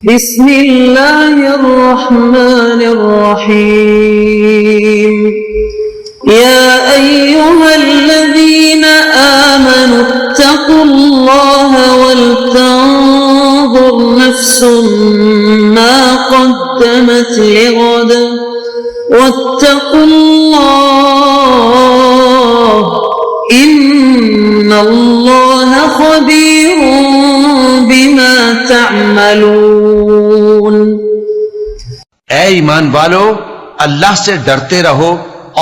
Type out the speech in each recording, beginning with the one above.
بسم اللہ الرحمن الرحیم یا ایہا الذین آمنوا اتقوا اللہ ولتنظر نفس ما قدمت لغد واتقوا اللہ ان اللہ خبیر بما تعملون۔ اے ایمان والو، اللہ سے ڈرتے رہو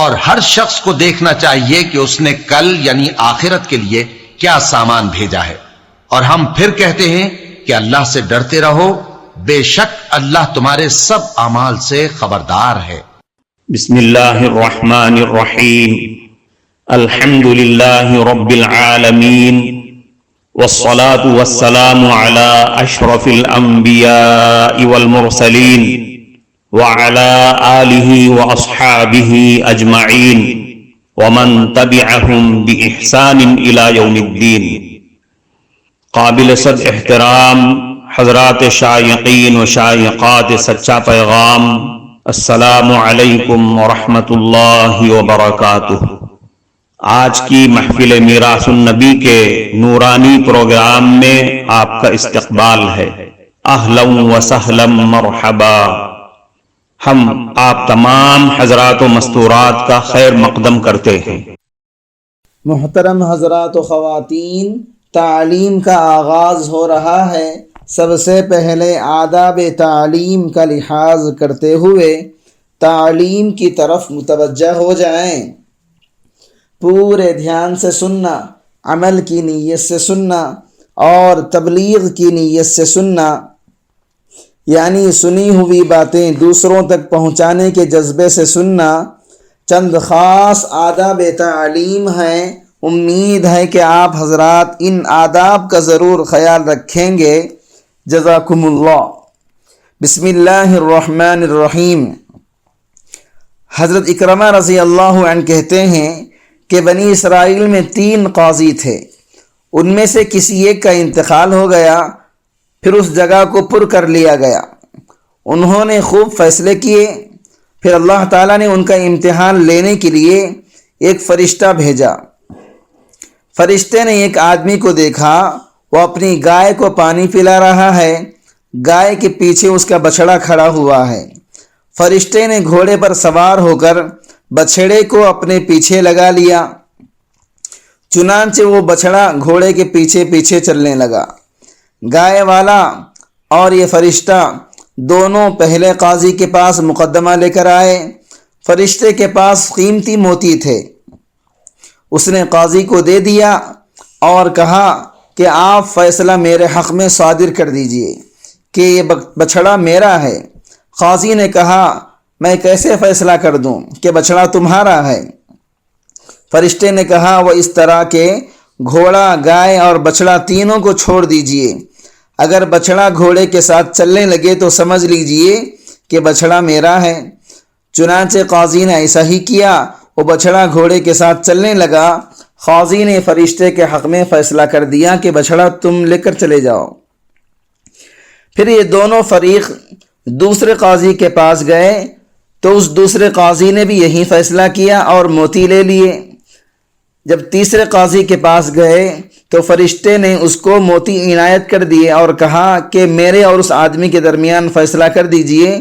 اور ہر شخص کو دیکھنا چاہیے کہ اس نے کل یعنی آخرت کے لیے کیا سامان بھیجا ہے، اور ہم پھر کہتے ہیں کہ اللہ سے ڈرتے رہو، بے شک اللہ تمہارے سب اعمال سے خبردار ہے۔ بسم اللہ الرحمن الرحیم، الحمد للہ رب العالمین، والصلاة والسلام على اشرف الانبیاء والمرسلین وعلى آلہ واصحابہ اجمعین ومن تبعہم بإحسان الى یوم الدین۔ قابل صد احترام حضرات شائقین و شائقات سچا پیغام، السلام علیکم ورحمۃ اللہ وبرکاتہ۔ آج کی محفل میراث النبی کے نورانی پروگرام میں آپ کا استقبال ہے۔ اہلا و سہلا مرحبا۔ ہم آپ تمام حضرات و مستورات کا خیر مقدم کرتے ہیں۔ محترم حضرات و خواتین، تعلیم کا آغاز ہو رہا ہے۔ سب سے پہلے آداب تعلیم کا لحاظ کرتے ہوئے تعلیم کی طرف متوجہ ہو جائیں۔ پورے دھیان سے سننا، عمل کی نیت سے سننا اور تبلیغ کی نیت سے سننا، یعنی سنی ہوئی باتیں دوسروں تک پہنچانے کے جذبے سے سننا۔ چند خاص آداب تعلیم ہیں، امید ہے کہ آپ حضرات ان آداب کا ضرور خیال رکھیں گے۔ جزاکم اللہ۔ بسم اللہ الرحمن الرحیم۔ حضرت اکرمہ رضی اللہ عنہ کہتے ہیں کہ بنی اسرائیل میں 3 قاضی تھے، ان میں سے کسی ایک کا انتقال ہو گیا، پھر اس جگہ کو پر کر لیا گیا۔ انہوں نے خوب فیصلے کیے، پھر اللہ تعالیٰ نے ان کا امتحان لینے کے لیے ایک فرشتہ بھیجا۔ فرشتے نے ایک آدمی کو دیکھا، وہ اپنی گائے کو پانی پلا رہا ہے، گائے کے پیچھے اس کا بچھڑا کھڑا ہوا ہے۔ فرشتے نے گھوڑے پر سوار ہو کر بچھڑے کو اپنے پیچھے لگا لیا، چنانچہ وہ بچھڑا گھوڑے کے پیچھے پیچھے چلنے لگا۔ گائے والا اور یہ فرشتہ دونوں پہلے قاضی کے پاس مقدمہ لے کر آئے۔ فرشتے کے پاس قیمتی موتی تھے، اس نے قاضی کو دے دیا اور کہا کہ آپ فیصلہ میرے حق میں صادر کر دیجئے کہ یہ بچھڑا میرا ہے۔ قاضی نے کہا میں کیسے فیصلہ کر دوں کہ بچھڑا تمہارا ہے؟ فرشتے نے کہا وہ اس طرح کہ گھوڑا، گائے اور بچھڑا تینوں کو چھوڑ دیجئے، اگر بچھڑا گھوڑے کے ساتھ چلنے لگے تو سمجھ لیجئے کہ بچھڑا میرا ہے۔ چنانچہ قاضی نے ایسا ہی کیا، وہ بچھڑا گھوڑے کے ساتھ چلنے لگا۔ قاضی نے فرشتے کے حق میں فیصلہ کر دیا کہ بچھڑا تم لے کر چلے جاؤ۔ پھر یہ دونوں فریق دوسرے قاضی کے پاس گئے تو اس دوسرے قاضی نے بھی یہی فیصلہ کیا اور موتی لے لیے۔ جب تیسرے قاضی کے پاس گئے تو فرشتے نے اس کو موتی عنایت کر دیے اور کہا کہ میرے اور اس آدمی کے درمیان فیصلہ کر دیجئے۔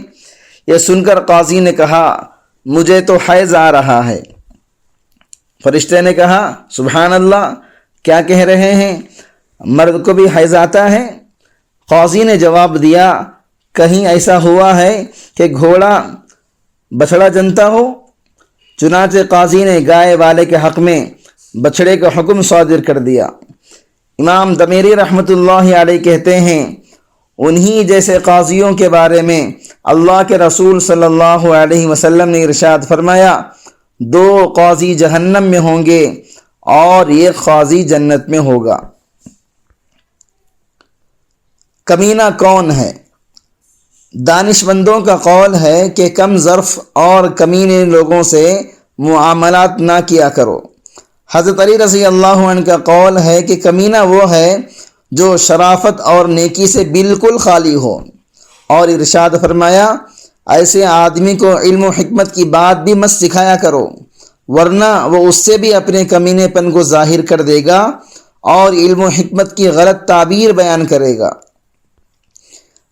یہ سن کر قاضی نے کہا مجھے تو حیض آ رہا ہے۔ فرشتے نے کہا سبحان اللہ، کیا کہہ رہے ہیں، مرد کو بھی حیض آتا ہے؟ قاضی نے جواب دیا کہیں ایسا ہوا ہے کہ گھوڑا بچھڑا جنتا ہو؟ چنانچہ قاضی نے گائے والے کے حق میں بچھڑے کا حکم صادر کر دیا۔ امام دمیری رحمۃ اللہ علیہ کہتے ہیں انہی جیسے قاضیوں کے بارے میں اللہ کے رسول صلی اللہ علیہ وسلم نے ارشاد فرمایا 2 قاضی جہنم میں ہوں گے اور 1 قاضی جنت میں ہوگا۔ کمینہ کون ہے؟ دانشمندوں کا قول ہے کہ کم ظرف اور کمینے لوگوں سے معاملات نہ کیا کرو۔ حضرت علی رضی اللہ عنہ کا قول ہے کہ کمینہ وہ ہے جو شرافت اور نیکی سے بالکل خالی ہو اور ارشاد فرمایا ایسے آدمی کو علم و حکمت کی بات بھی مت سکھایا کرو، ورنہ وہ اس سے بھی اپنے کمینے پن کو ظاہر کر دے گا اور علم و حکمت کی غلط تعبیر بیان کرے گا۔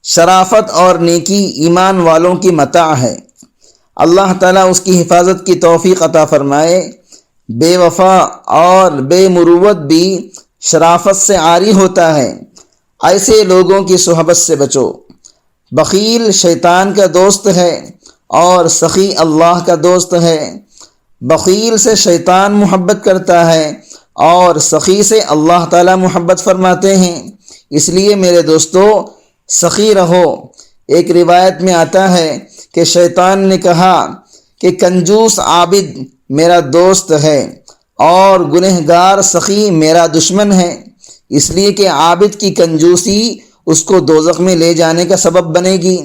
شرافت اور نیکی ایمان والوں کی متاع ہے، اللہ تعالیٰ اس کی حفاظت کی توفیق عطا فرمائے۔ بے وفا اور بے مروت بھی شرافت سے عاری ہوتا ہے، ایسے لوگوں کی صحبت سے بچو۔ بخیل شیطان کا دوست ہے اور سخی اللہ کا دوست ہے۔ بخیل سے شیطان محبت کرتا ہے اور سخی سے اللہ تعالیٰ محبت فرماتے ہیں، اس لیے میرے دوستو سخی رہو۔ ایک روایت میں آتا ہے کہ شیطان نے کہا کہ کنجوس عابد میرا دوست ہے اور گنہگار سخی میرا دشمن ہے، اس لیے کہ عابد کی کنجوسی اس کو دوزخ میں لے جانے کا سبب بنے گی،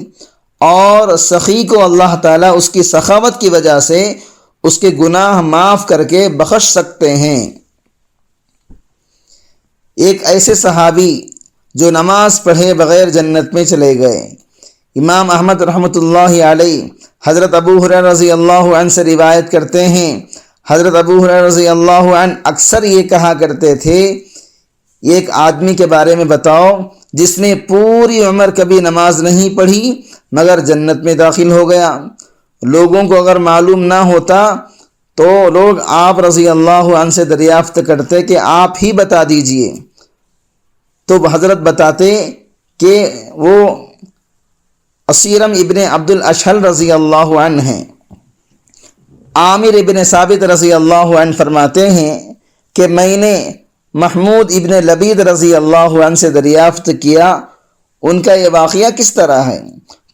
اور سخی کو اللہ تعالیٰ اس کی سخاوت کی وجہ سے اس کے گناہ معاف کر کے بخش سکتے ہیں۔ ایک ایسے صحابی جو نماز پڑھے بغیر جنت میں چلے گئے۔ امام احمد رحمۃ اللہ علیہ حضرت ابو ہریرہ رضی اللہ عنہ سے روایت کرتے ہیں، حضرت ابو ہریرہ رضی اللہ عنہ اکثر یہ کہا کرتے تھے، ایک آدمی کے بارے میں بتاؤ جس نے پوری عمر کبھی نماز نہیں پڑھی مگر جنت میں داخل ہو گیا۔ لوگوں کو اگر معلوم نہ ہوتا تو لوگ آپ رضی اللہ عنہ سے دریافت کرتے کہ آپ ہی بتا دیجئے، تو حضرت بتاتے کہ وہ اسیرم ابن عبد الاشہل رضی اللہ عنہ ہیں۔ عامر ابن ثابت رضی اللہ عنہ فرماتے ہیں کہ میں نے محمود ابن لبید رضی اللہ عنہ سے دریافت کیا ان کا یہ واقعہ کس طرح ہے،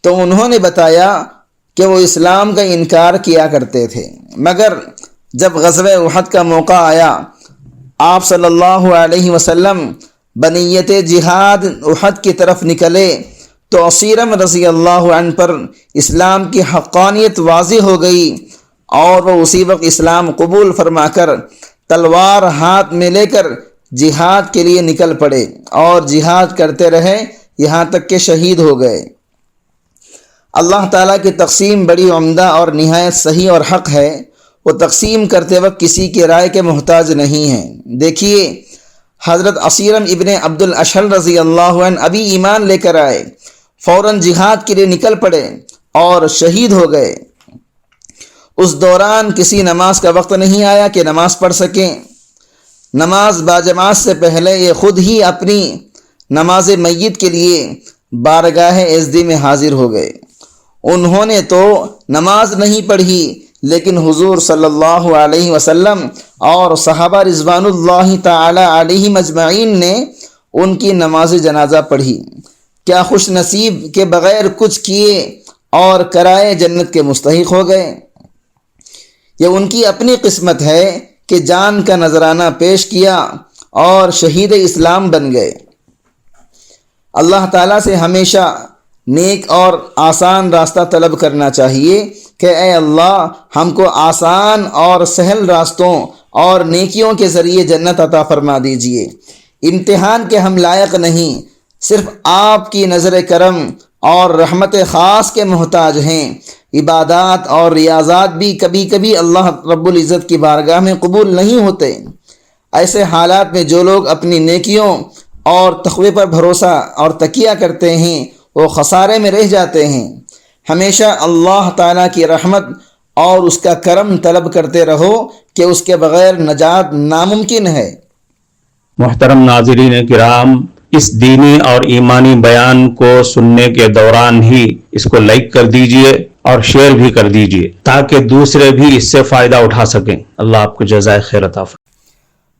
تو انہوں نے بتایا کہ وہ اسلام کا انکار کیا کرتے تھے، مگر جب غزوہ احد کا موقع آیا آپ صلی اللہ علیہ وسلم بنیت جہاد احد کی طرف نکلے تو اسیرم رضی اللہ عنہ پر اسلام کی حقانیت واضح ہو گئی اور وہ اسی وقت اسلام قبول فرما کر تلوار ہاتھ میں لے کر جہاد کے لیے نکل پڑے اور جہاد کرتے رہے یہاں تک کہ شہید ہو گئے۔ اللہ تعالیٰ کی تقسیم بڑی عمدہ اور نہایت صحیح اور حق ہے، وہ تقسیم کرتے وقت کسی کی رائے کے محتاج نہیں ہیں۔ دیکھیے حضرت اسیرم ابن عبد الاشہل رضی اللہ عنہ ابھی ایمان لے کر آئے، فوراً جہاد کے لیے نکل پڑے اور شہید ہو گئے۔ اس دوران کسی نماز کا وقت نہیں آیا کہ نماز پڑھ سکیں۔ نماز باجماعت سے پہلے یہ خود ہی اپنی نماز میت کے لیے بارگاہ اعزدی میں حاضر ہو گئے۔ انہوں نے تو نماز نہیں پڑھی لیکن حضور صلی اللہ علیہ وسلم اور صحابہ رضوان اللہ تعالی علیہم اجمعین نے ان کی نماز جنازہ پڑھی۔ کیا خوش نصیب کہ بغیر کچھ کیے اور کرائے جنت کے مستحق ہو گئے۔ یہ ان کی اپنی قسمت ہے کہ جان کا نذرانہ پیش کیا اور شہید اسلام بن گئے۔ اللہ تعالیٰ سے ہمیشہ نیک اور آسان راستہ طلب کرنا چاہیے کہ اے اللہ ہم کو آسان اور سہل راستوں اور نیکیوں کے ذریعے جنت عطا فرما دیجیے۔ امتحان کے ہم لائق نہیں، صرف آپ کی نظر کرم اور رحمت خاص کے محتاج ہیں۔ عبادات اور ریاضات بھی کبھی کبھی اللہ رب العزت کی بارگاہ میں قبول نہیں ہوتے۔ ایسے حالات میں جو لوگ اپنی نیکیوں اور تقوی پر بھروسہ اور تکیہ کرتے ہیں وہ خسارے میں رہ جاتے ہیں۔ ہمیشہ اللہ تعالیٰ کی رحمت اور اس کا کرم طلب کرتے رہو کہ اس کے بغیر نجات ناممکن ہے۔ محترم ناظرین کرام، اس دینی اور ایمانی بیان کو سننے کے دوران ہی اس کو لائک کر دیجئے اور شیئر بھی کر دیجئے تاکہ دوسرے بھی اس سے فائدہ اٹھا سکیں۔ اللہ آپ کو جزائے خیر عطا فرمائے۔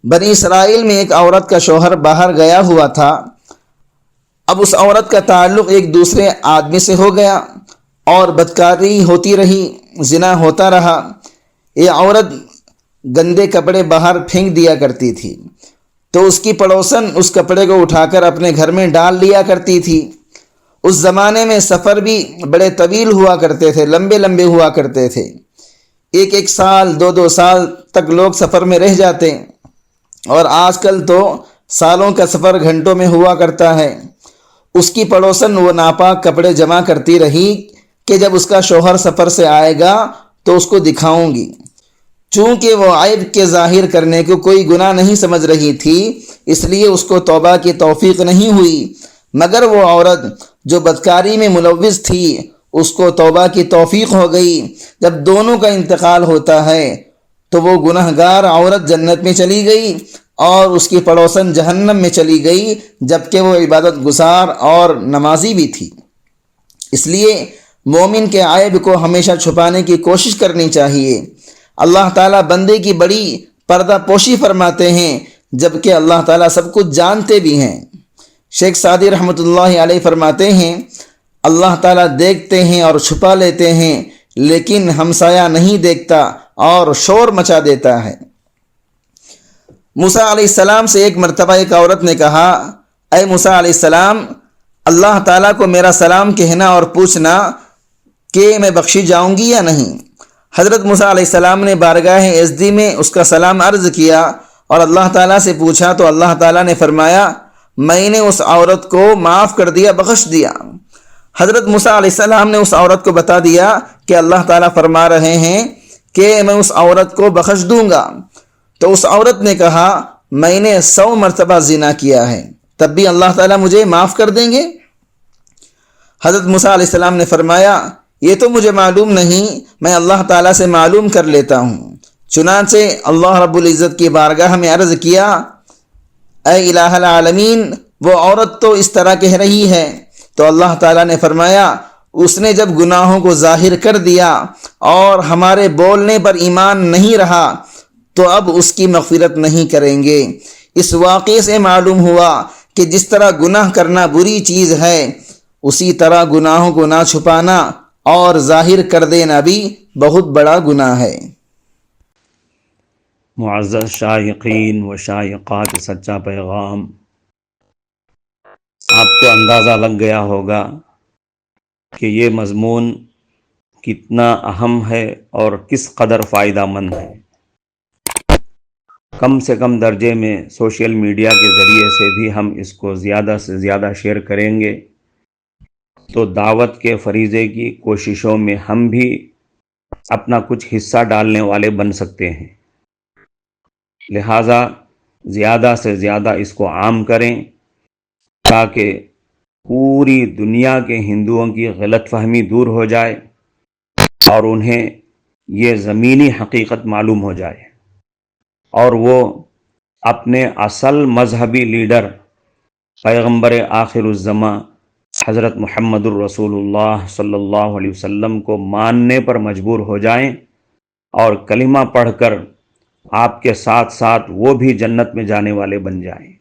بنی اسرائیل میں ایک عورت کا شوہر باہر گیا ہوا تھا، اب اس عورت کا تعلق ایک دوسرے آدمی سے ہو گیا اور بدکاری ہوتی رہی، زنا ہوتا رہا۔ یہ عورت گندے کپڑے باہر پھینک دیا کرتی تھی تو اس کی پڑوسن اس کپڑے کو اٹھا کر اپنے گھر میں ڈال لیا کرتی تھی۔ اس زمانے میں سفر بھی بڑے طویل ہوا کرتے تھے، لمبے لمبے ہوا کرتے تھے، ایک سال دو سال تک لوگ سفر میں رہ جاتے، اور آج کل تو سالوں کا سفر گھنٹوں میں ہوا کرتا ہے۔ اس کی پڑوسن وہ ناپاک کپڑے جمع کرتی رہی کہ جب اس کا شوہر سفر سے آئے گا تو اس کو دکھاؤں گی۔ چونکہ وہ عیب کے ظاہر کرنے کو کوئی گناہ نہیں سمجھ رہی تھی، اس لیے اس کو توبہ کی توفیق نہیں ہوئی، مگر وہ عورت جو بدکاری میں ملوث تھی اس کو توبہ کی توفیق ہو گئی۔ جب دونوں کا انتقال ہوتا ہے تو وہ گنہگار عورت جنت میں چلی گئی اور اس کی پڑوسن جہنم میں چلی گئی، جبکہ وہ عبادت گزار اور نمازی بھی تھی۔ اس لیے مومن کے عیب کو ہمیشہ چھپانے کی کوشش کرنی چاہیے۔ اللہ تعالیٰ بندے کی بڑی پردہ پوشی فرماتے ہیں، جبکہ اللہ تعالیٰ سب کچھ جانتے بھی ہیں۔ شیخ سعدی رحمۃ اللہ علیہ فرماتے ہیں، اللہ تعالیٰ دیکھتے ہیں اور چھپا لیتے ہیں، لیکن ہمسایہ نہیں دیکھتا اور شور مچا دیتا ہے۔ موسیٰ علیہ السلام سے ایک مرتبہ ایک عورت نے کہا، اے موسیٰ علیہ السلام، اللہ تعالیٰ کو میرا سلام کہنا اور پوچھنا کہ میں بخشی جاؤں گی یا نہیں۔ حضرت موسیٰ علیہ السلام نے بارگاہ عزدی میں اس کا سلام عرض کیا اور اللہ تعالیٰ سے پوچھا تو اللہ تعالیٰ نے فرمایا، میں نے اس عورت کو معاف کر دیا، بخش دیا۔ حضرت موسیٰ علیہ السلام نے اس عورت کو بتا دیا کہ اللہ تعالیٰ فرما رہے ہیں کہ میں اس عورت کو بخش دوں گا۔ تو اس عورت نے کہا، میں نے 100 مرتبہ زنا کیا ہے، تب بھی اللہ تعالیٰ مجھے معاف کر دیں گے؟ حضرت موسیٰ علیہ السلام نے فرمایا، یہ تو مجھے معلوم نہیں، میں اللہ تعالیٰ سے معلوم کر لیتا ہوں۔ چنانچہ اللہ رب العزت کی بارگاہ میں عرض کیا، اے الہ العالمین، وہ عورت تو اس طرح کہہ رہی ہے۔ تو اللہ تعالیٰ نے فرمایا، اس نے جب گناہوں کو ظاہر کر دیا اور ہمارے بولنے پر ایمان نہیں رہا تو اب اس کی مغفرت نہیں کریں گے۔ اس واقعے سے معلوم ہوا کہ جس طرح گناہ کرنا بری چیز ہے، اسی طرح گناہوں کو نہ چھپانا اور ظاہر کر دینا بھی بہت بڑا گناہ ہے۔ معزز شائقین و شائقات سچا پیغام، آپ کو اندازہ لگ گیا ہوگا کہ یہ مضمون کتنا اہم ہے اور کس قدر فائدہ مند ہے۔ کم سے کم درجے میں سوشل میڈیا کے ذریعے سے بھی ہم اس کو زیادہ سے زیادہ شیئر کریں گے تو دعوت کے فریضے کی کوششوں میں ہم بھی اپنا کچھ حصہ ڈالنے والے بن سکتے ہیں۔ لہٰذا زیادہ سے زیادہ اس کو عام کریں تاکہ پوری دنیا کے ہندوؤں کی غلط فہمی دور ہو جائے اور انہیں یہ زمینی حقیقت معلوم ہو جائے اور وہ اپنے اصل مذہبی لیڈر پیغمبر آخر الزماں حضرت محمد الرسول اللہ صلی اللہ علیہ وسلم کو ماننے پر مجبور ہو جائیں اور کلمہ پڑھ کر آپ کے ساتھ ساتھ وہ بھی جنت میں جانے والے بن جائیں۔